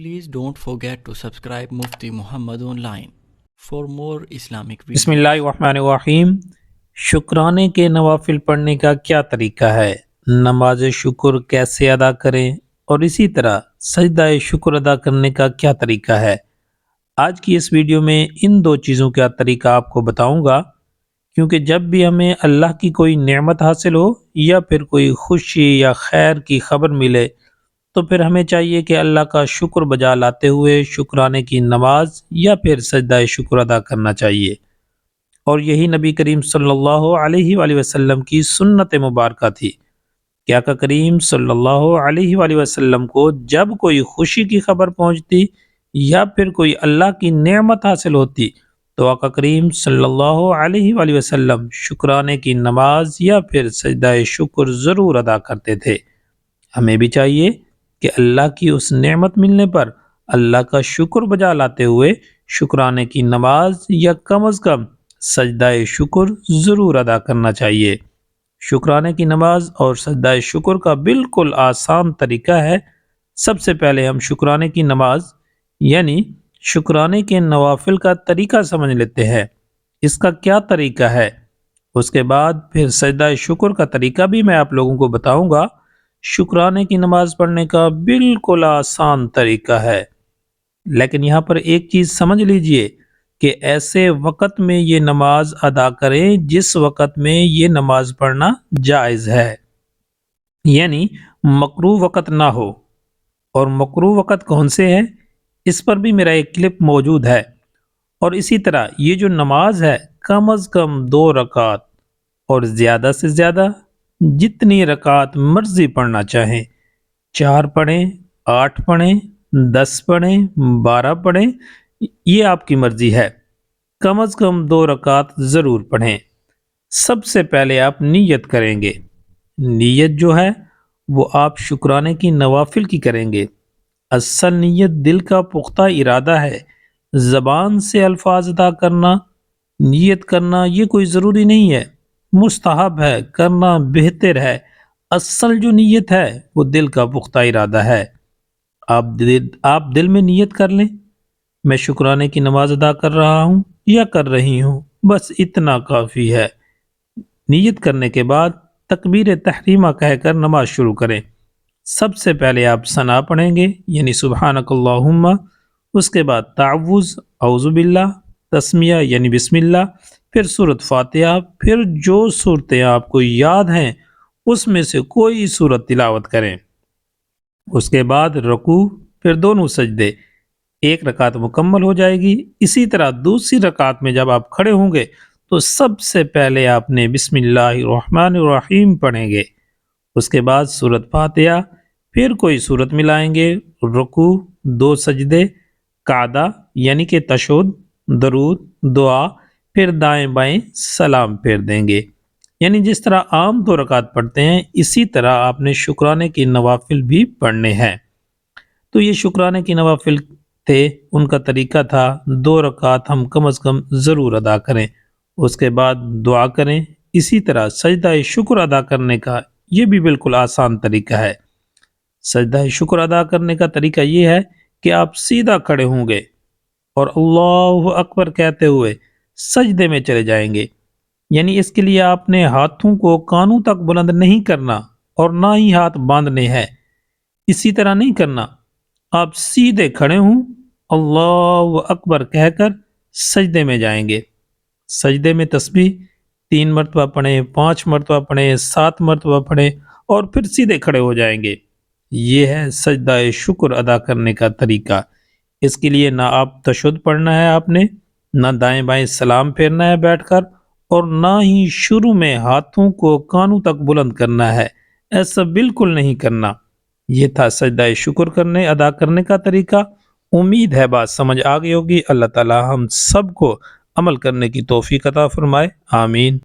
Please don't forget to subscribe Mufti Muhammad Online for more Islamic بسم videos. اللہ الرحمن الرحیم۔ شکرانے کے نوافل پڑھنے کا کیا طریقہ ہے؟ نماز شکر کیسے ادا کریں اور اسی طرح سجدہ شکر ادا کرنے کا کیا طریقہ ہے؟ آج کی اس ویڈیو میں ان دو چیزوں کا طریقہ آپ کو بتاؤں گا، کیونکہ جب بھی ہمیں اللہ کی کوئی نعمت حاصل ہو یا پھر کوئی خوشی یا خیر کی خبر ملے تو پھر ہمیں چاہیے کہ اللہ کا شکر بجا لاتے ہوئے شکرانے کی نماز یا پھر سجدہ شکر ادا کرنا چاہیے، اور یہی نبی کریم صلی اللہ علیہ وآلہ وسلم کی سنت مبارکہ تھی کہ آقا کریم صلی اللہ علیہ وآلہ وسلم کو جب کوئی خوشی کی خبر پہنچتی یا پھر کوئی اللہ کی نعمت حاصل ہوتی تو آقا کریم صلی اللہ علیہ وآلہ وسلم شکرانے کی نماز یا پھر سجدہ شکر ضرور ادا کرتے تھے۔ ہمیں بھی چاہیے کہ اللہ کی اس نعمت ملنے پر اللہ کا شکر بجا لاتے ہوئے شکرانے کی نماز یا کم از کم سجدہ شکر ضرور ادا کرنا چاہیے۔ شکرانے کی نماز اور سجدہ شکر کا بالکل آسان طریقہ ہے۔ سب سے پہلے ہم شکرانے کی نماز یعنی شکرانے کے نوافل کا طریقہ سمجھ لیتے ہیں، اس کا کیا طریقہ ہے۔ اس کے بعد پھر سجدہ شکر کا طریقہ بھی میں آپ لوگوں کو بتاؤں گا۔ شکرانے کی نماز پڑھنے کا بالکل آسان طریقہ ہے، لیکن یہاں پر ایک چیز سمجھ لیجئے کہ ایسے وقت میں یہ نماز ادا کریں جس وقت میں یہ نماز پڑھنا جائز ہے، یعنی مکروہ وقت نہ ہو۔ اور مکروہ وقت کون سے ہیں، اس پر بھی میرا ایک کلپ موجود ہے۔ اور اسی طرح یہ جو نماز ہے کم از کم 2 رکعت اور زیادہ سے زیادہ جتنی رکعت مرضی پڑھنا چاہیں، 4 پڑھیں، 8 پڑھیں، 10 پڑھیں، 12 پڑھیں، یہ آپ کی مرضی ہے۔ کم از کم 2 رکعت ضرور پڑھیں۔ سب سے پہلے آپ نیت کریں گے۔ نیت جو ہے وہ آپ شکرانے کی نوافل کی کریں گے۔ اصل نیت دل کا پختہ ارادہ ہے، زبان سے الفاظ ادا کرنا، نیت کرنا یہ کوئی ضروری نہیں ہے، مستحب ہے، کرنا بہتر ہے۔ اصل جو نیت ہے وہ دل کا پختہ ارادہ ہے۔ آپ دل میں نیت کر لیں، میں شکرانے کی نماز ادا کر رہا ہوں یا کر رہی ہوں، بس اتنا کافی ہے۔ نیت کرنے کے بعد تکبیر تحریمہ کہہ کر نماز شروع کریں۔ سب سے پہلے آپ ثنا پڑھیں گے یعنی سبحانک اللہم، اس کے بعد تعوذ اعوذ باللہ، تسمیہ یعنی بسم اللہ، پھر سورۃ فاتحہ، پھر جو صورتیں آپ کو یاد ہیں اس میں سے کوئی سورت تلاوت کریں۔ اس کے بعد رکوع، پھر دونوں سجدے، 1 رکعت مکمل ہو جائے گی۔ اسی طرح دوسری رکعت میں جب آپ کھڑے ہوں گے تو سب سے پہلے آپ نے بسم اللہ الرحمن الرحیم پڑھیں گے، اس کے بعد سورۃ فاتحہ، پھر کوئی سورت ملائیں گے، رکوع، 2 سجدے، قعدہ یعنی کہ تشہد، درود، دعا، پھر دائیں بائیں سلام پھیر دیں گے۔ یعنی جس طرح عام 2 رکعت پڑھتے ہیں اسی طرح آپ نے شکرانے کی نوافل بھی پڑھنے ہیں۔ تو یہ شکرانے کی نوافل تھے، ان کا طریقہ تھا 2 رکعت ہم کم از کم ضرور ادا کریں، اس کے بعد دعا کریں۔ اسی طرح سجدہ شکر ادا کرنے کا یہ بھی بالکل آسان طریقہ ہے۔ سجدہ شکر ادا کرنے کا طریقہ یہ ہے کہ آپ سیدھا کھڑے ہوں گے اور اللہ اکبر کہتے ہوئے سجدے میں چلے جائیں گے، یعنی اس کے لیے آپ نے ہاتھوں کو کانوں تک بلند نہیں کرنا اور نہ ہی ہاتھ باندھنے ہیں، اسی طرح نہیں کرنا۔ آپ سیدھے کھڑے ہوں، اللہ اکبر کہہ کر سجدے میں جائیں گے۔ سجدے میں تسبیح 3 مرتبہ پڑھیں، 5 مرتبہ پڑھیں، 7 مرتبہ پڑھیں اور پھر سیدھے کھڑے ہو جائیں گے۔ یہ ہے سجدہ شکر ادا کرنے کا طریقہ۔ اس کے لیے نہ آپ تشہد پڑھنا ہے آپ نے، نہ دائیں بائیں سلام پھیرنا ہے بیٹھ کر، اور نہ ہی شروع میں ہاتھوں کو کانوں تک بلند کرنا ہے، ایسا بالکل نہیں کرنا۔ یہ تھا سجدہ شکر ادا کرنے کا طریقہ۔ امید ہے بات سمجھ آ گئی ہوگی۔ اللہ تعالی ہم سب کو عمل کرنے کی توفیق عطا فرمائے، آمین۔